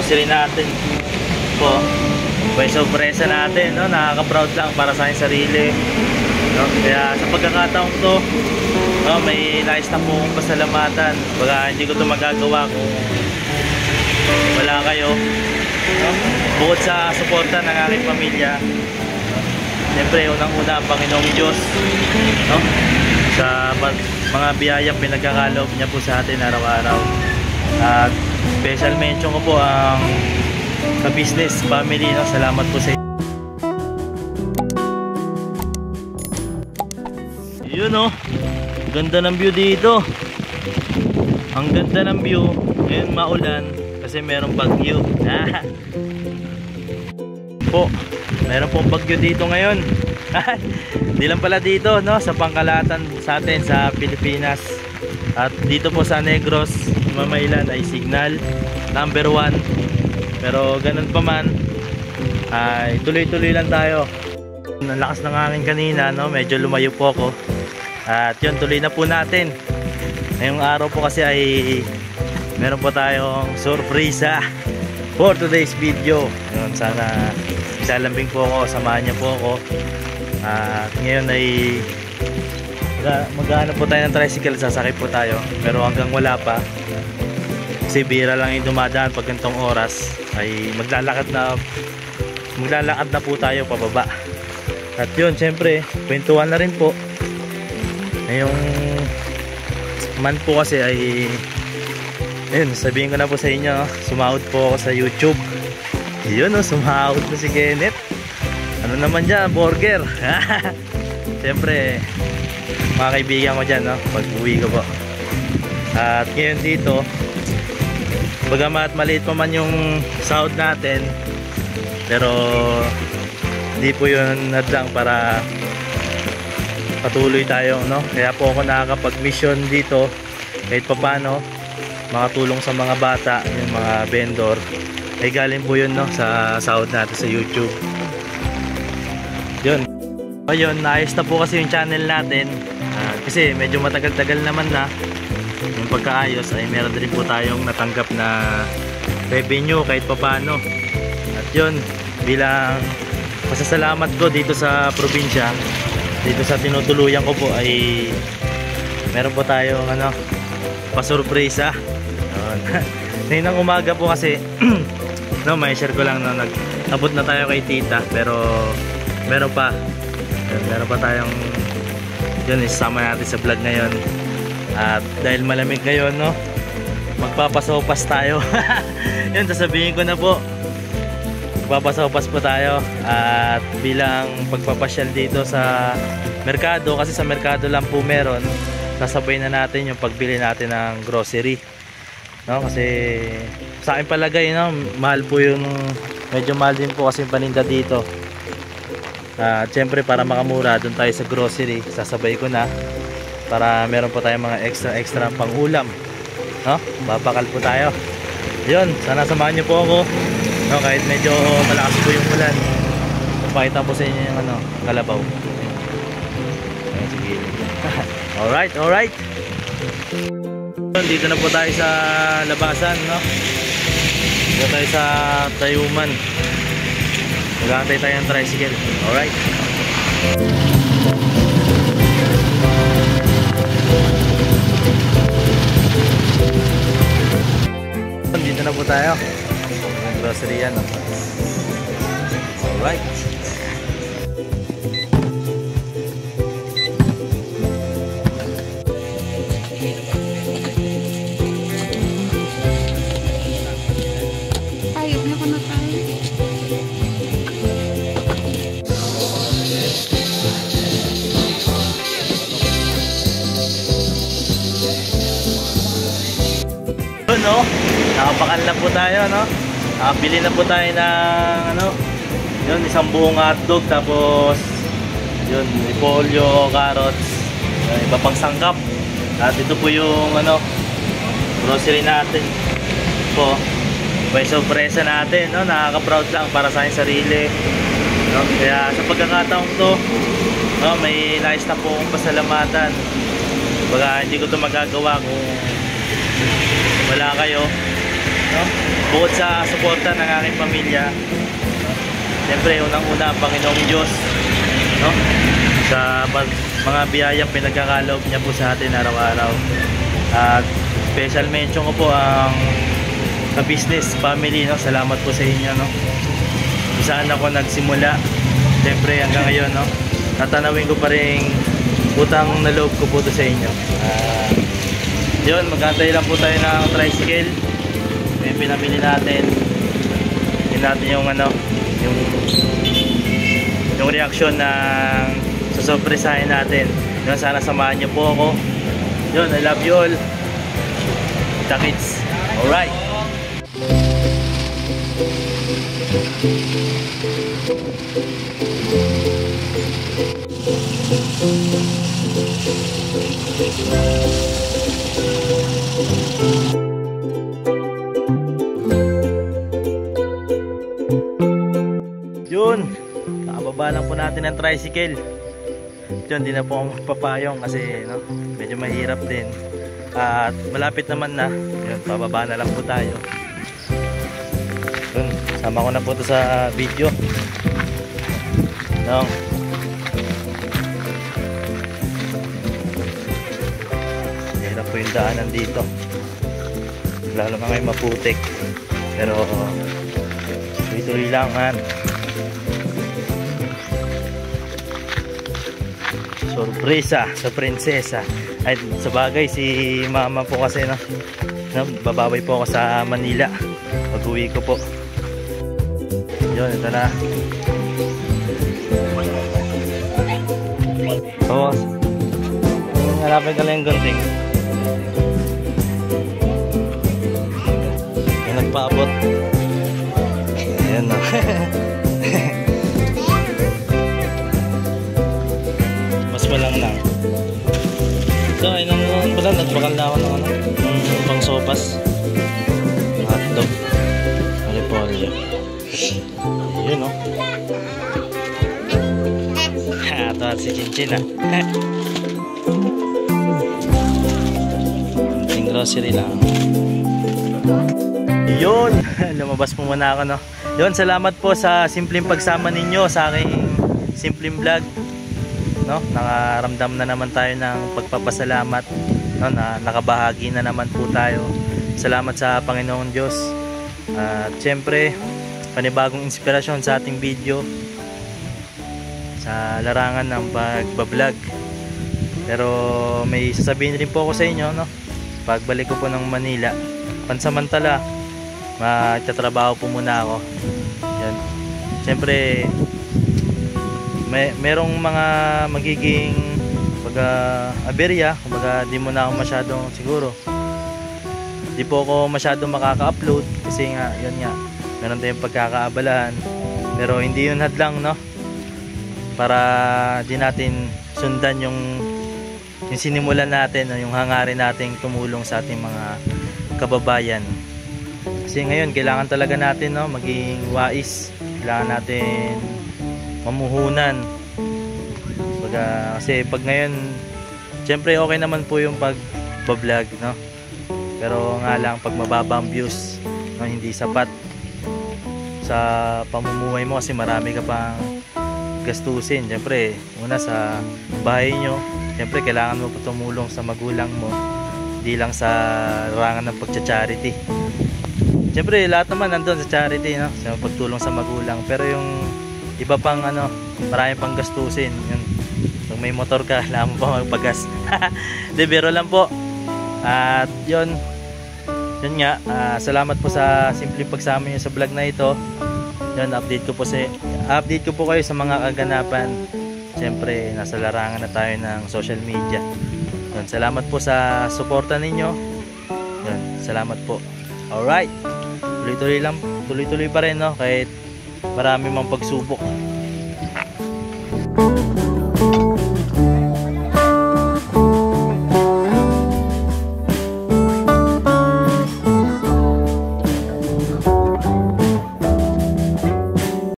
grocery natin po. May sorpresa natin, no? Nakaka-proud lang para sa aking sarili, no? Kaya sa pagkakataon to, no, may nais na po akong pasalamatan. Baga hindi ko to magagawa kung wala kayo, no? Bukod sa suporta ng aking pamilya, no? Siyempre unang-una ang Panginoong Diyos, no? Sa mga biyayang pinagkakaloob niya po sa atin araw-araw. At special mention ko po ang ka-business family, no? Salamat po sa inyo. Yun, no? Ganda ng view dito. Ang ganda ng view. Ngayon maulan kasi merong bagyo. Po, meron pong bagyo dito ngayon. Hindi lang pala dito, no? Sa pangkalahatan sa atin sa Pilipinas. At dito po sa Negros, Mamailan ay signal number 1. Pero ganun pa man, ay tuloy-tuloy lang tayo. Ang lakas ng hangin kanina, no? Medyo lumayo po ako. At yun, tuloy na po natin. Ngayong araw po kasi ay meron po tayong surpresa for today's video. Yun, sana isalambing po ako, samahan niyo po ako. At ngayon ay maghahanap po tayo ng tricycle, sasakay po tayo. Pero hanggang wala pa, kasi bira lang yung dumadaan pag ganitong oras, ay maglalakad na po tayo pababa. At yun, syempre kwentuhan na rin po. Ngayong man po kasi ay yun, sabihin ko na po sa inyo, sumahod po ako sa YouTube. Yun, no, sumahod po si Kenneth. Ano naman dyan, burger. Siyempre mga kaibigan ko dyan, no, pag uwi ko po. At ngayon dito, bagamat maliit pa man yung sahod natin, pero hindi po yun hadlang para patuloy tayo, no? Kaya po ako nakakapag-mission dito kahit papaano makatulong sa mga bata, yung mga vendor, ay galing po yun, no, sa sahod natin sa YouTube. Yun. Ayun, naayos na po kasi yung channel natin. Kasi medyo matagal-tagal naman na yung pagkaayos, ay meron din po tayong natanggap na revenue kahit papaano. At yun, bilang pasasalamat ko dito sa probinsya, dito sa tinutuluyan ko po, ay meron po tayong pasurpresa. Ngayon ng umaga po kasi no, may share ko lang, no, nag-abot na tayo kay tita, pero meron pa tayong yun, isama natin sa vlog ngayon. At dahil malamig ngayon, no, magpapasopas tayo. Yun, sasabihin ko na po, magpapasopas po tayo. At bilang pagpapasyal dito sa merkado, kasi sa merkado lang po meron, sasabay na natin yung pagbili natin ng grocery, no? Kasi sa akin palagay, no, mahal po yung, medyo mahal din po kasi yung paninda dito. At syempre para makamura, doon tayo sa grocery, sasabay ko na para meron po tayong mga extra pang ulam, no? Babakal po tayo. Yun, sana samahan niyo po ako, no, kahit medyo malakas po yung ulan. Pakita po sa inyo yung kalabaw. Ayan, sige. Alright. Dito na po tayo sa labasan, no? Dito tayo sa Tayuman. Mag-aantay tayo ng tricycle. Alright. Dito na po tayo. Yung grocery yan, no? Alright. No? Nakabakal na po tayo, no? Bili na po tayo ng yun, isang buong hotdog, tapos yun, repolyo, carrots, yun, iba pang sangkap. At ito po yung grocery natin po. May sorpresa natin, no? Nakaka-proud lang para sa aking sarili, no? Kaya sa pagkakataon to, no, may nais na po akong pasalamatan. Baga hindi ko to magagawa kung wala kayo, no? no? Bukod sa suporta ng aking pamilya, no? Siyempre unang-una ang Panginoong Diyos, no? Sa mga biyayang pinagkakaloob niya po sa atin araw-araw. At special mention ko po ang business family, no? Salamat po sa inyo, no? Saan ako nagsimula, siyempre hanggang ngayon, no? Tatanawin ko pa rin utang na loob ko po to sa inyo. Yun, magantay lang po tayo ng tricycle. Yung pinamili natin. Yun natin yung ano, yung reaksyon ng susurpresahin natin. Yun, sana samahan niyo po ako. Yun, I love you all. The kids. Alright. Yun, nakababa lang po natin ang tricycle. Yun, di na po ako magpapayong kasi no, medyo mahirap din. At malapit naman na. Yun, pababa na lang po tayo. Yun, sama ko na po ito sa video. No. Hirap po yung daanan dito. Lalo na ngayon maputik. Pero tuloy-tuloy lang man. Sorpresa sa prinsesa. Ay, sa bagay si mama po kasi no, bababay po ako sa Manila pag-uwi ko po. Yun, ito na. Oo, hanapin ka lang yung gunting. Yung nagpaabot. Ayan na. Lang lang. So, ayun naman pala, nagbakal na ako ng ano, ng pang sopas. Hotdog. Malipolyo. Yun, no? Ha, ito at si Chinchin, ha? Yung grocery lang. Yun! Lumabas po muna ako, no? Yun, salamat po sa simpleng pagsama ninyo sa aking simpleng vlog. No, nakaramdam na naman tayo ng pagpapasalamat, no, na nakabahagi na naman po tayo. Salamat sa Panginoong Diyos. At syempre, panibagong inspirasyon sa ating video sa larangan ng pagbablog. Pero may sasabihin rin po ako sa inyo, no? Pagbalik ko po ng Manila, pansamantala, magtatrabaho po muna ako. Yan. Syempre, merong mga magiging aberya, kumbaga di mo na ako masyadong siguro, di po ako masyadong makaka-upload kasi nga, yun nga, meron tayong pagkakaabalahan, pero hindi yun hadlang, no, para di natin sundan yung sinimulan natin, yung hangarin nating tumulong sa ating mga kababayan. Kasi ngayon kailangan talaga natin, no, maging wais, kailangan natin mamuhunan. Kasi pag ngayon, syempre okay naman po yung pag-vlog, no? Pero nga lang pag mababa ang views, no, hindi sapat sa pamumuhay mo kasi marami ka pang gastusin. Syempre, una sa bahay nyo, syempre kailangan mo tumulong sa magulang mo, hindi lang sa larangan ng pagcha-charity. Syempre lahat naman nandun sa charity, no? Sa pagtulong sa magulang, pero yung iba pang ano, marami pang gastusin. Yun. Pag may motor ka, kailangan mo pa magpagas. De, biro lang po. At yun nga, salamat po sa simpleng pagsama niyo sa vlog na ito. Yun, update ko po kayo sa mga kaganapan. Siyempre, nasa larangan na tayo ng social media. Yun, salamat po sa suporta ninyo. Yun, salamat po. Alright, tuloy-tuloy pa rin, no? Kahit marami mang pagsubok.